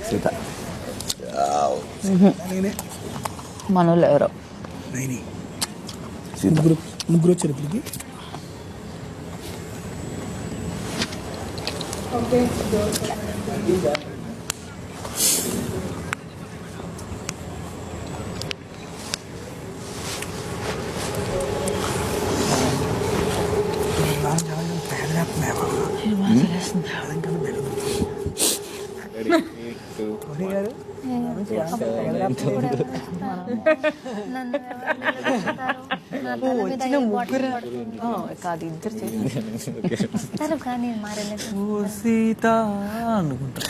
సీత మనోళ్ళు ఎవరో ముగ్గురు వచ్చారు ఇప్పటికి. కాదు ఇద్దరు సీత అనుకుంటా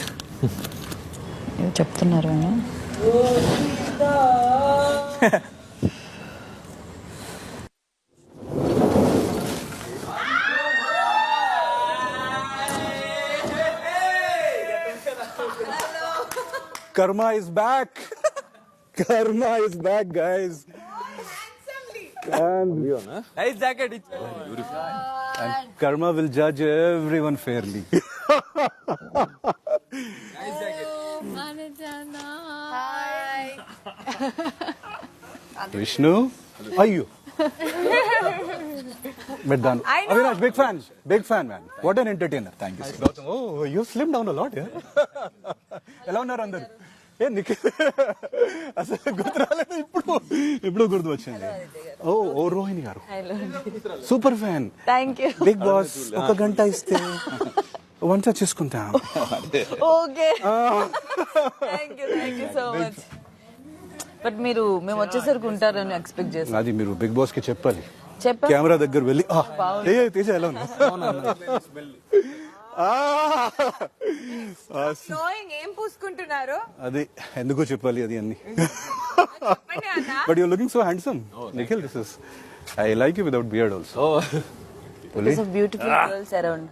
చెప్తున్నారు. Karma is back. Karma is back, guys. And karma will judge everyone fairly. Vishnu, ayyo. But done. Avinash, big fan, man. What an entertainer. Thank you. Oh, you slimmed down a lot, yeah. ఎలా ఉన్నారు అందరు? ఏ నిఖిల్ అసలు గుర్తు రాలేదు, ఇప్పుడు గుర్తు వచ్చింది. ఓ రోహిణి గారు super fan. Thank you. Bigg Boss ఒక గంట ఇస్తే వంట చేసుకుంటా. Okay, thank you so much. But మేము వచ్చేసరికి ఉంటారని ఎక్స్పెక్ట్ చేస్తాం. అది మీరు బిగ్ బాస్ కి చెప్పాలి. కెమెరా దగ్గర వెళ్ళి తేజ ఎలా ఉన్నా ఏం పూసుకుంటున్నారు అది ఎందుకో చెప్పాలి అది అన్ని. But you looking so handsome Nikhil. This is I like you without beard also. Beautiful girls around.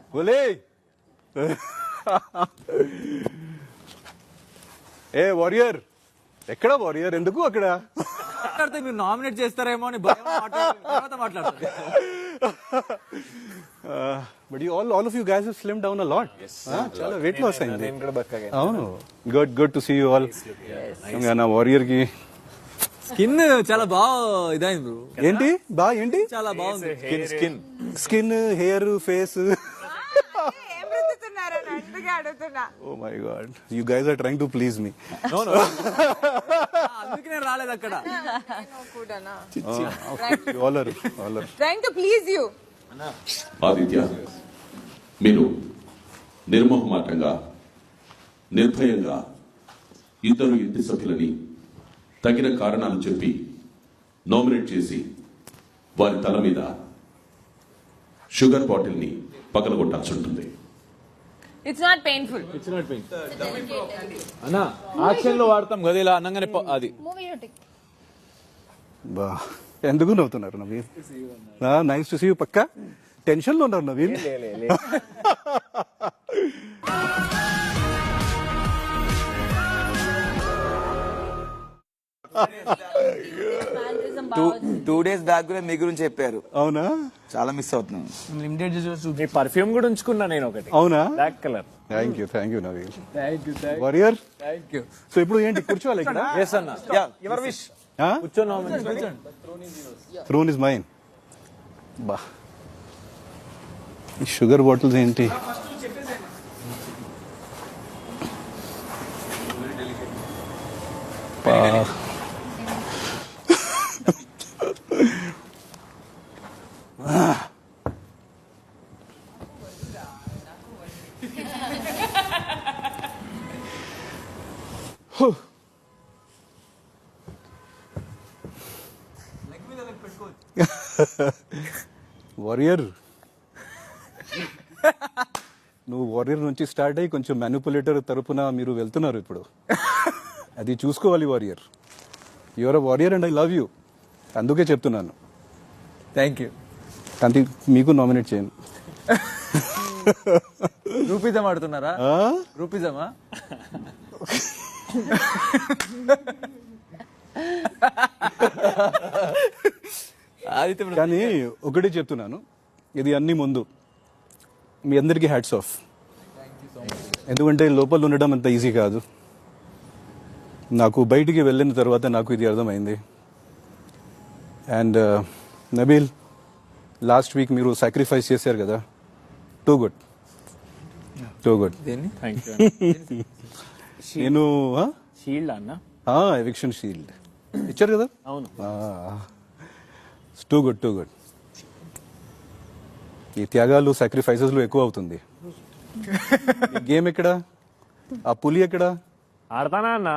ఏ వారియర్ ఎక్కడ? వారియర్ ఎందుకు అక్కడ? మీరు నామినేట్ చేస్తారేమో అని భయం. తర్వాత మాట్లాడతారు. But you all of you guys have slimmed down a lot. చాలా weight loss అయింది. అవును, good to see you all. నా వారియర్ కి స్కిన్ చాలా బాగా ఇదైంది బ్రో. ఏంటి చాలా బాగుంది. Skin, hair, face. Oh my god, you guys are trying to please me. No. అందుకే నేను రాలేదు అక్కడ. You all are trying to please you. Aditya, మీరు నిర్మోహమాటంగా నిర్భయంగా ఇద్దరు ఇంటి సభ్యులని తగిన కారణాలు చెప్పి నామినేట్ చేసి వారి తల మీద షుగర్ బాటిల్ ని పగలగొట్టాల్సి ఉంటుంది. It's not painful. అన్నా యాక్షన్ లో వాడతాం కదా ఇలా అనగానే అది. బా ఎందుకు నవ్వుతున్నారు Naveen? Nice to see you. పక్కా టెన్షన్ లో ఉన్నారు నవీన్. టూ డేస్ బ్యాక్ కూడా మీ గురించి చెప్పారు. అవునా? చాలా మిస్ అవుతున్నాను. లిమిటెడ్ మీ పర్ఫ్యూమ్ కూడా ఉంచుకున్నా నేను ఒకటి. అవునా? Black colour. Thank you Naveen. Warrior so ఇప్పుడు ఏంటి కూర్చోవాలి ఇక్కడ? yes అన్న. Your wish. కూర్చోండి. Throne is mine. బా ఈ షుగర్ బాటిల్స్ ఏంటి? వారియర్, నువ్వు వారియర్ నుంచి స్టార్ట్ అయ్యి కొంచెం మ్యానిపులేటర్ తరపున మీరు వెళ్తున్నారు ఇప్పుడు. అది చూసుకోవాలి warrior. Your uh warrior and I love you. అందుకే చెప్తున్నాను. Thank you. కానీ మీకు నామినేట్ చేయను. రూపిజం ఆడుతున్నారా? రూపిజమా? కానీ ఒకటి చెప్తున్నాను, ఇది అన్ని ముందు మీ అందరికీ హ్యాట్స్ ఆఫ్. ఎందుకంటే లోపల ఉండడం అంత ఈజీ కాదు. నాకు బయటికి వెళ్ళిన తర్వాత నాకు ఇది అర్థమైంది. అండ్ నబీల్, లాస్ట్ వీక్ మీరు సాక్రిఫైస్ చేశారు కదా, టూ గుడ్. Thank you. నేను షీల్డ్ అన్న. ఎవిక్షన్ షీల్డ్ ఇచ్చారు కదా. అవును. Too good. ఈ త్యాగాలు సాక్రిఫైసెస్లో ఎక్కువ అవుతుంది. గేమ్ ఎక్కడ, ఆ పులి ఎక్కడ? ఆడతానా అన్న?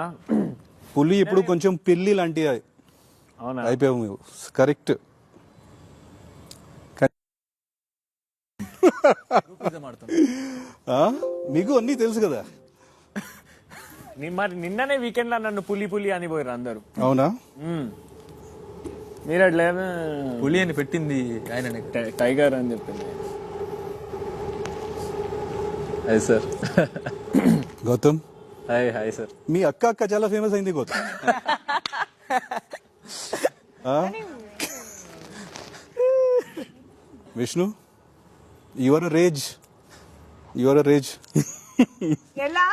పులి ఇప్పుడు కొంచెం పిల్లి లాంటి అవునా? అయిపోయావు మీరు. కరెక్ట్. మీకు అన్నీ తెలుసు కదా. మరి నిన్ననే వీకెండ్ లో నన్ను పులి పులి అని పోయారు అందరు. అవునా? మీరు అట్లా పులి అని పెట్టింది ఆయన. టైగర్ అని చెప్పింది. Hi sir. Gautam, hi sir. మీ అక్క చాలా ఫేమస్ అయింది గౌతమ్. Vishnu, your raise. ఎలా?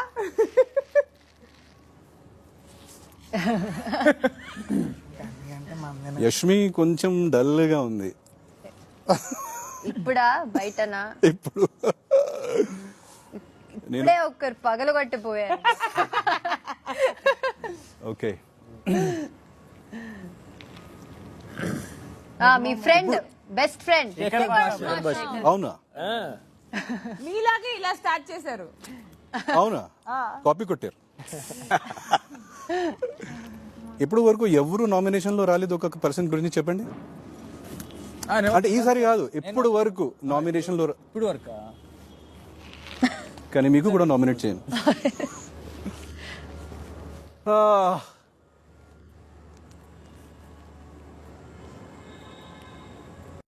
యష్మి కొంచెం డల్ గా ఉంది ఇప్పుడా బయటనా? ఇప్పుడు. ఇప్పుడే ఒక్కరు పగలగొట్టిపోయారు. ఓకే, మీ ఫ్రెండ్, బెస్ట్ ఫ్రెండ్. అవునా? మీలాగే ఇలా స్టార్ట్ చేశారు. అవునా? కాపీ కొట్టారు. ఇప్పుడు వరకు ఎవరు నామినేషన్ లో రాలేదు ఒక పర్సన్ గురించి చెప్పండి. అంటే ఈసారి కాదు, ఇప్పుడు వరకు నామినేషన్ లో ఇప్పుడు వరకు కానీ మీకు కూడా నామినేట్ చేయను.